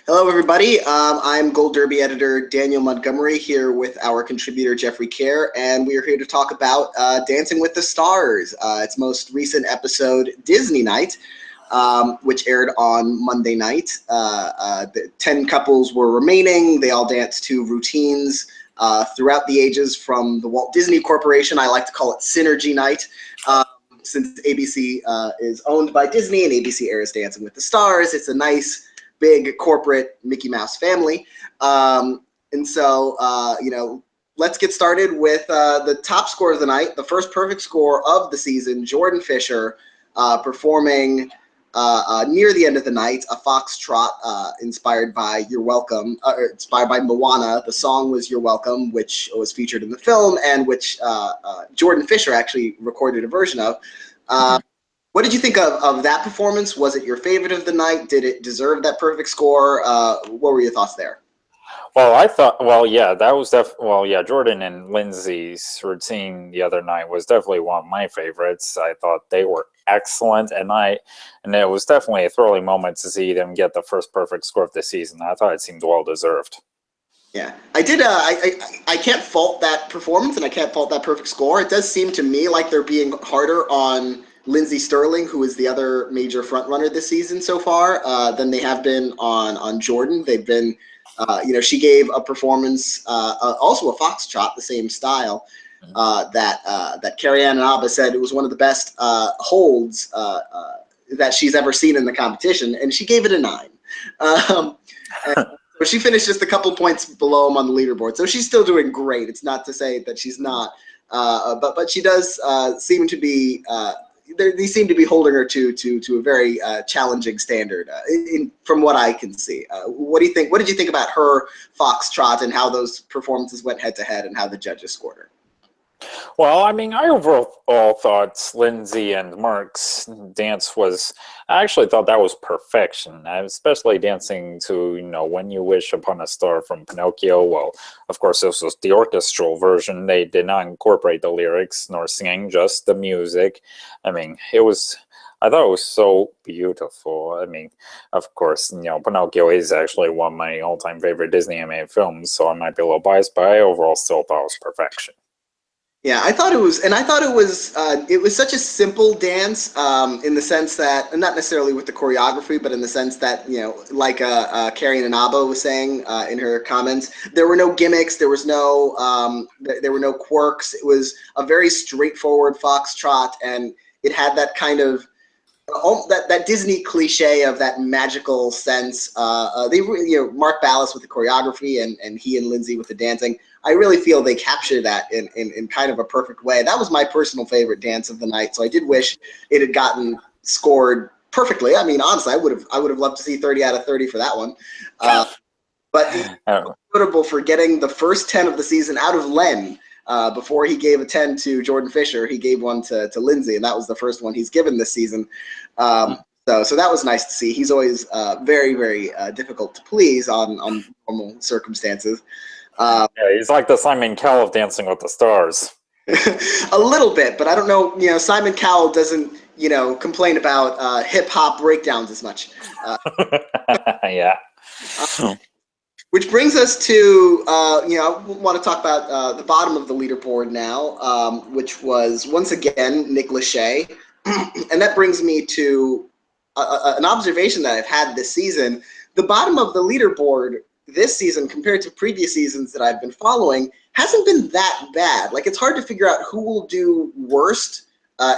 Hello, everybody. I'm Gold Derby editor Daniel Montgomery here with our contributor Jeffrey Kare, and we are here to talk about Dancing with the Stars, its most recent episode, Disney Night, which aired on Monday night. The 10 couples were remaining. They all danced to routines throughout the ages from the Walt Disney Corporation. I like to call it Synergy Night. Since ABC is owned by Disney and ABC airs Dancing with the Stars, it's a nice big corporate Mickey Mouse family. And so, let's get started with the top score of the night. The first perfect score of the season, Jordan Fisher performing near the end of the night, a foxtrot inspired by You're Welcome, inspired by Moana. The song was You're Welcome, which was featured in the film and which Jordan Fisher actually recorded a version of. What did you think of that performance? Was it your favorite of the night? Did it deserve that perfect score? What were your thoughts there? Well, I thought, that was Jordan and Lindsay's routine the other night was definitely one of my favorites. I thought they were excellent, and it was definitely a thrilling moment to see them get the first perfect score of the season. I thought it seemed well deserved. Yeah, I did. I can't fault that performance, and I can't fault that perfect score. It does seem to me like they're being harder on Lindsey Sterling, who is the other major frontrunner this season so far, than they have been on Jordan. They've been, she gave a performance, also a foxtrot, the same style, that Kare and Abba said it was one of the best holds that she's ever seen in the competition, and she gave it a 9. So she finished just a couple points below him on the leaderboard, so she's still doing great. It's not to say that she's not, but she does seem to be. They seem to be holding her to a very challenging standard, from what I can see. What do you think? What did you think about her foxtrot and how those performances went head to head and how the judges scored her? Well, I mean, I overall thought Lindsay and Mark's dance I actually thought that was perfection, especially dancing to, When You Wish Upon a Star from Pinocchio. Well, of course, this was the orchestral version. They did not incorporate the lyrics nor singing, just the music. I mean, I thought it was so beautiful. I mean, of course, Pinocchio is actually one of my all-time favorite Disney animated films, so I might be a little biased, but I overall still thought it was perfection. Yeah, I thought it was such a simple dance, in the sense that, not necessarily with the choreography, but in the sense that, like Kare and Abba was saying in her comments, there were no gimmicks, there were no quirks. It was a very straightforward foxtrot, and it had that kind of that Disney cliche of that magical sense. Mark Ballas with the choreography and he and Lindsay with the dancing. I really feel they capture that in kind of a perfect way. That was my personal favorite dance of the night. So I did wish it had gotten scored perfectly. I mean, honestly, I would have loved to see 30 out of 30 for that one. But notable for getting the first 10 of the season out of Len. Before he gave a 10 to Jordan Fisher, he gave one to Lindsay, and that was the first one he's given this season. So that was nice to see. He's always very, very difficult to please on normal circumstances. Yeah, he's like the Simon Cowell of Dancing with the Stars. A little bit, but I don't know. Simon Cowell doesn't, complain about hip hop breakdowns as much. Yeah. Which brings us to, I want to talk about the bottom of the leaderboard now, which was, once again, Nick Lachey. And that brings me to an observation that I've had this season. The bottom of the leaderboard this season, compared to previous seasons that I've been following, hasn't been that bad. Like, it's hard to figure out who will do worst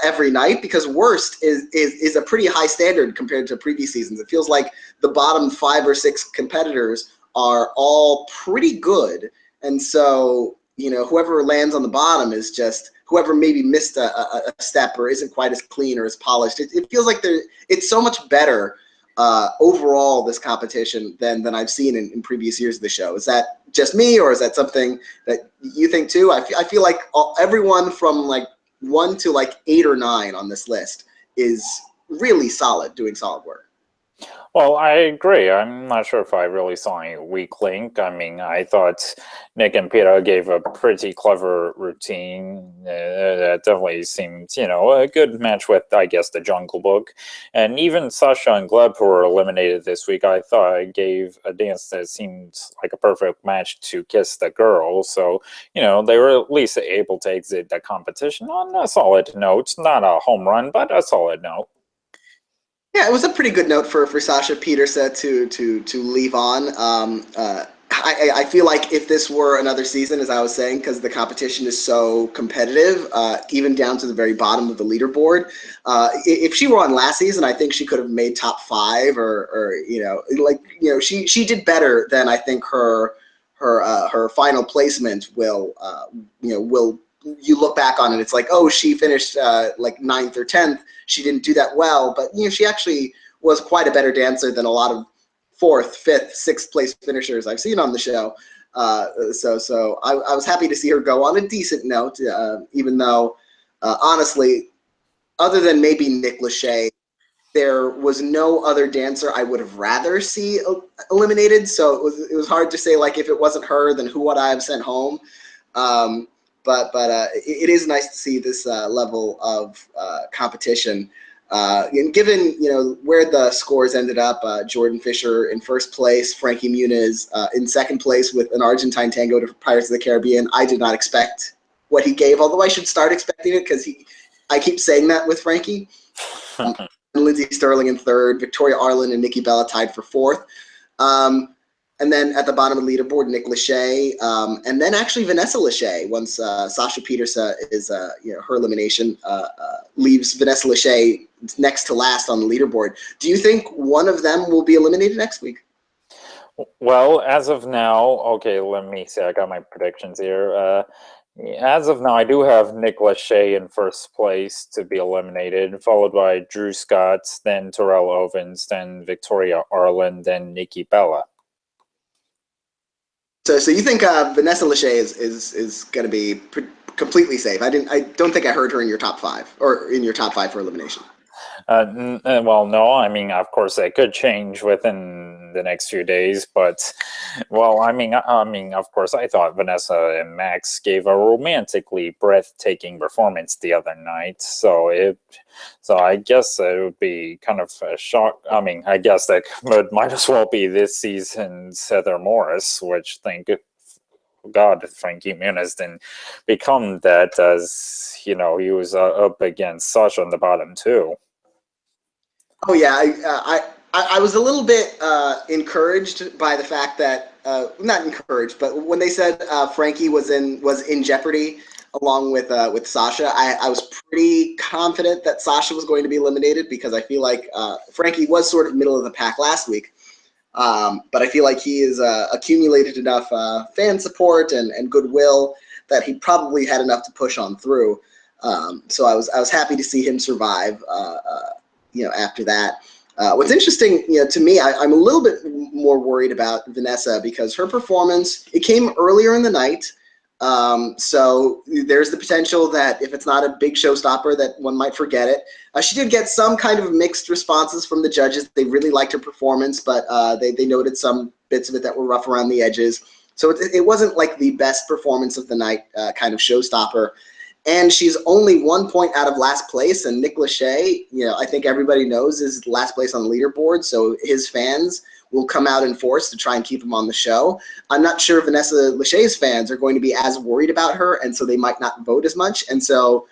every night, because worst is a pretty high standard compared to previous seasons. It feels like the bottom 5 or 6 competitors are all pretty good, and so whoever lands on the bottom is just whoever maybe missed a step or isn't quite as clean or as polished. It feels like it's so much better overall, this competition, than I've seen in previous years of the show. Is that just me, or is that something that you think too? I feel like everyone from like 1 to like 8 or 9 on this list is really solid, doing solid work. Well, I agree. I'm not sure if I really saw any weak link. I mean, I thought Nick and Peter gave a pretty clever routine. That definitely seemed, a good match with, I guess, the Jungle Book. And even Sasha and Gleb, who were eliminated this week, I thought I gave a dance that seemed like a perfect match to Kiss the Girl. So, they were at least able to exit the competition on a solid note. Not a home run, but a solid note. Yeah, it was a pretty good note for Sasha Petersa to leave on. I feel like if this were another season, as I was saying, because the competition is so competitive, even down to the very bottom of the leaderboard, if she were on last season, I think she could have made top five, or she did better than I think her final placement will you look back on it, it's like, oh, she finished like 9th or 10th. She didn't do that well, but she actually was quite a better dancer than a lot of 4th, 5th, 6th place finishers I've seen on the show. So I was happy to see her go on a decent note, even though honestly, other than maybe Nick Lachey, there was no other dancer I would have rather see eliminated. So it was hard to say, like, if it wasn't her, then who would I have sent home? Um, but it is nice to see this level of competition. And given where the scores ended up, Jordan Fisher in first place, Frankie Muniz in second place with an Argentine tango to Pirates of the Caribbean. I did not expect what he gave, although I should start expecting it because I keep saying that with Frankie. Lindsey Sterling in third, Victoria Arlen and Nikki Bella tied for fourth. And then at the bottom of the leaderboard, Nick Lachey, and then actually Vanessa Lachey. Once Sasha Petersa is her elimination leaves Vanessa Lachey next to last on the leaderboard. Do you think one of them will be eliminated next week? Well, as of now, okay, let me see. I got my predictions here. As of now, I do have Nick Lachey in first place to be eliminated, followed by Drew Scott, then Terrell Owens, then Victoria Arlen, then Nikki Bella. So you think Vanessa Lachey is going to be completely safe? I don't think I heard her in your top five or in your top five for elimination. Well, no, I mean, of course, that could change within the next few days, but, well, I mean, of course, I thought Vanessa and Max gave a romantically breathtaking performance the other night, so I guess it would be kind of a shock. I mean, I guess that might as well be this season's Heather Morris, which God, Frankie Muniz didn't become that, as he was up against Sasha on the bottom too. Oh yeah, I was a little bit encouraged by the fact that not encouraged, but when they said Frankie was in jeopardy along with Sasha, I was pretty confident that Sasha was going to be eliminated because I feel like Frankie was sort of middle of the pack last week, but I feel like he has accumulated enough fan support and goodwill that he probably had enough to push on through. So I was happy to see him survive. After that. What's interesting, to me, I'm a little bit more worried about Vanessa because her performance, it came earlier in the night. So there's the potential that if it's not a big showstopper that one might forget it. She did get some kind of mixed responses from the judges. They really liked her performance, but they noted some bits of it that were rough around the edges. So it wasn't like the best performance of the night kind of showstopper. And she's only 1 point out of last place. And Nick Lachey, I think everybody knows is last place on the leaderboard. So his fans will come out in force to try and keep him on the show. I'm not sure Vanessa Lachey's fans are going to be as worried about her, and so they might not vote as much. And so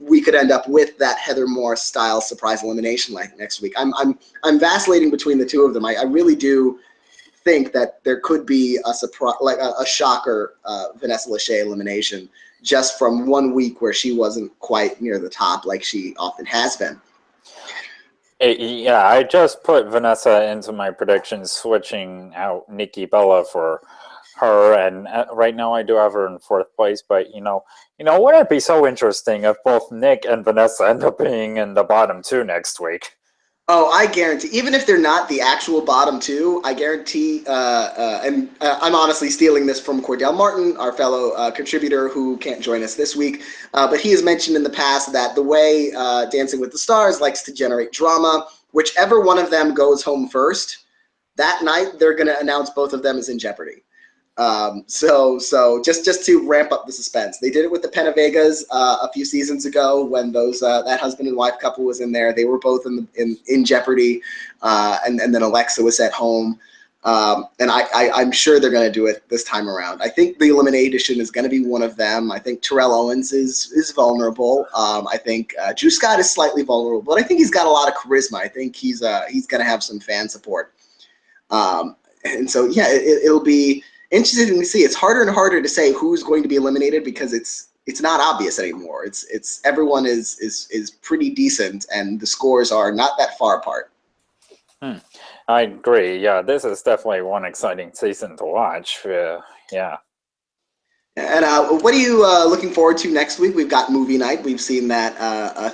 we could end up with that Heather Morris style surprise elimination like next week. I'm vacillating between the two of them. I really do think that there could be a surprise, like a shocker Vanessa Lachey elimination just from 1 week where she wasn't quite near the top like she often has been. Yeah, I just put Vanessa into my predictions, switching out Nikki Bella for her, and right now I do have her in fourth place. But wouldn't it be so interesting if both Nick and Vanessa end up being in the bottom two next week? Oh, I guarantee, even if they're not the actual bottom two, I guarantee, and I'm honestly stealing this from Cordell Martin, our fellow contributor who can't join us this week, but he has mentioned in the past that the way Dancing with the Stars likes to generate drama, whichever one of them goes home first, that night they're going to announce both of them as in jeopardy. So just to ramp up the suspense, they did it with the Pennevegas a few seasons ago when those that husband and wife couple was in there. They were both in jeopardy, and then Alexa was at home. And I'm sure they're going to do it this time around. I think the Elimination is going to be one of them. I think Terrell Owens is vulnerable. I think Drew Scott is slightly vulnerable, but I think he's got a lot of charisma. I think he's going to have some fan support. And so, yeah, it'll be interesting to see. It's harder and harder to say who's going to be eliminated because it's not obvious anymore. It's everyone is pretty decent, and the scores are not that far apart. I agree. Yeah, this is definitely one exciting season to watch. Yeah. And what are you looking forward to next week? We've got movie night. We've seen that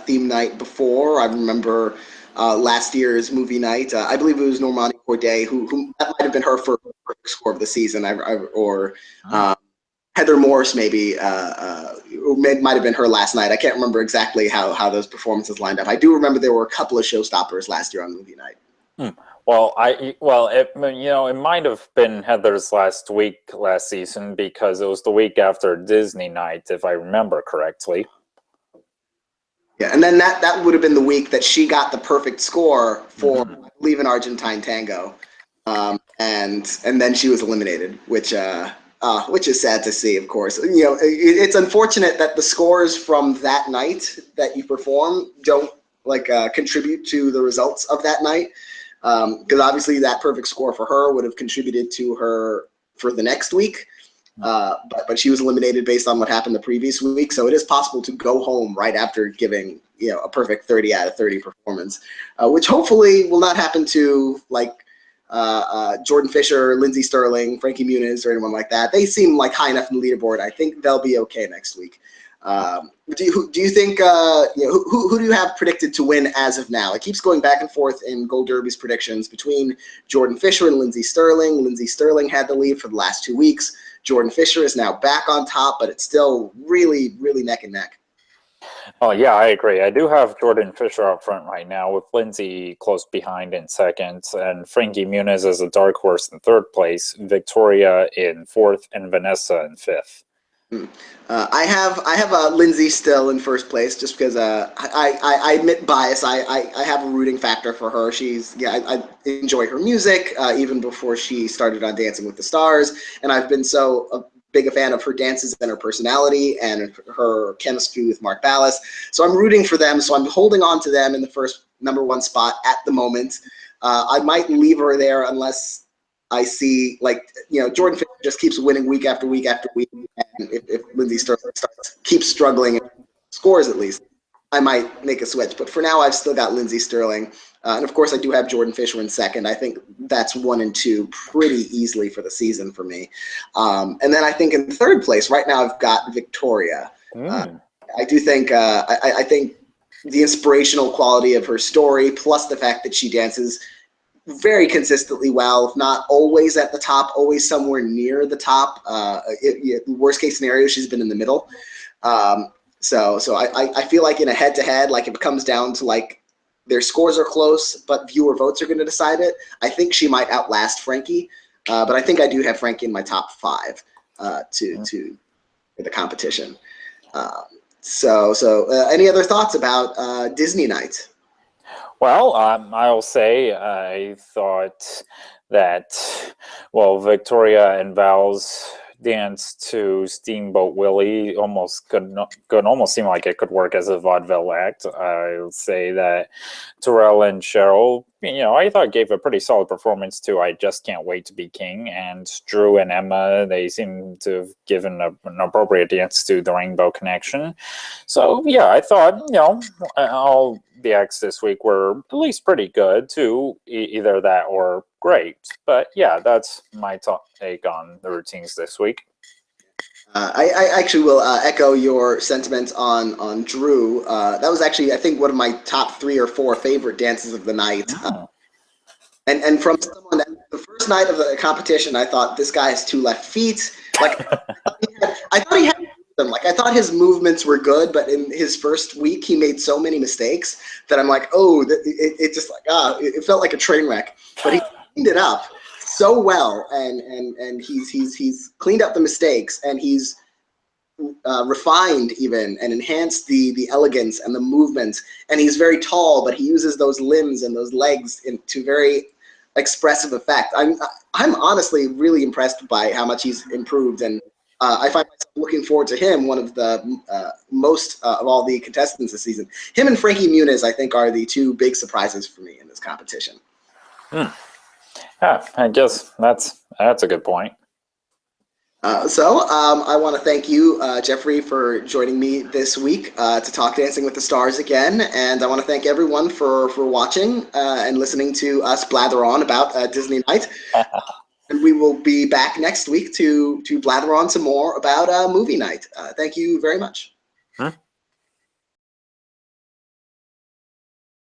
theme night before. I remember last year's movie night. I believe it was Normani Corday, who that might have been her first score of the season, or Heather Morse maybe, might have been her last night. I can't remember exactly how those performances lined up. I do remember there were a couple of showstoppers last year on movie night. Well, it might have been Heather's last season because it was the week after Disney night, if I remember correctly. Yeah, and then that would have been the week that she got the perfect score for, I believe, an Argentine tango, and then she was eliminated, which is sad to see, of course. It's unfortunate that the scores from that night that you perform don't contribute to the results of that night. Because obviously that perfect score for her would have contributed to her for the next week, but she was eliminated based on what happened the previous week. So it is possible to go home right after giving a perfect 30 out of 30 performance, which hopefully will not happen to Jordan Fisher, Lindsey Sterling, Frankie Muniz, or anyone like that. They seem like high enough in the leaderboard. I think they'll be okay next week. Do you think who do you have predicted to win as of now? It keeps going back and forth in Gold Derby's predictions between Jordan Fisher and Lindsey Sterling. Lindsey Sterling had the lead for the last 2 weeks. Jordan Fisher is now back on top, but it's still really, really neck and neck. Oh, yeah, I agree. I do have Jordan Fisher up front right now, with Lindsey close behind in second, and Frankie Muniz as a dark horse in third place, Victoria in fourth, and Vanessa in fifth. I have Lindsey still in first place, just because I admit bias. I have a rooting factor for her. I enjoy her music even before she started on Dancing with the Stars, and I've been so big a fan of her dances and her personality and her chemistry with Mark Ballas. So I'm rooting for them. So I'm holding on to them in the first #1 spot at the moment. I might leave her there unless I see Jordan Fisher just keeps winning week after week after week, and if Lindsey Sterling keeps struggling and scores at least, I might make a switch. But for now, I've still got Lindsey Sterling, and of course I do have Jordan Fisher in second. I think that's 1 and 2 pretty easily for the season for me. And then I think in third place right now I've got Victoria. I do think I think the inspirational quality of her story, plus the fact that she dances very consistently well, if not always at the top, always somewhere near the top. Worst case scenario, she's been in the middle. So I feel like in a head-to-head, if it comes down to their scores are close, but viewer votes are going to decide it, I think she might outlast Frankie. But I think I do have Frankie in my top 5 to the competition. Any other thoughts about Disney night? Well, I'll say I thought that, Victoria and Val's dance to Steamboat Willie could almost seem like it could work as a vaudeville act. I would say that Terrell and Cheryl, I thought gave a pretty solid performance to I Just Can't Wait to Be King, and Drew and Emma, they seem to have given an appropriate dance to The Rainbow Connection. So yeah, I thought, all the acts this week were at least pretty good too, either that or great. But yeah, that's my take on the routines this week. I actually will echo your sentiments on Drew. That was actually, I think, one of my top 3 or 4 favorite dances of the night. And from someone that the first night of the competition, I thought this guy has 2 left feet. I thought he had them. like I thought his movements were good, but in his first week he made so many mistakes that I'm like, oh, it just like it felt like a train wreck. But he cleaned it up so well, and he's cleaned up the mistakes, and he's refined even and enhanced the elegance and the movements. And he's very tall, but he uses those limbs and those legs to very expressive effect. I'm honestly really impressed by how much he's improved, and I find myself looking forward to him, one of the most of all the contestants this season. Him and Frankie Muniz, I think, are the two big surprises for me in this competition. Yeah, I guess that's a good point. So I want to thank you, Jeffrey, for joining me this week to talk Dancing with the Stars again. And I want to thank everyone for watching and listening to us blather on about Disney Night. And we will be back next week to blather on some more about movie night. Thank you very much.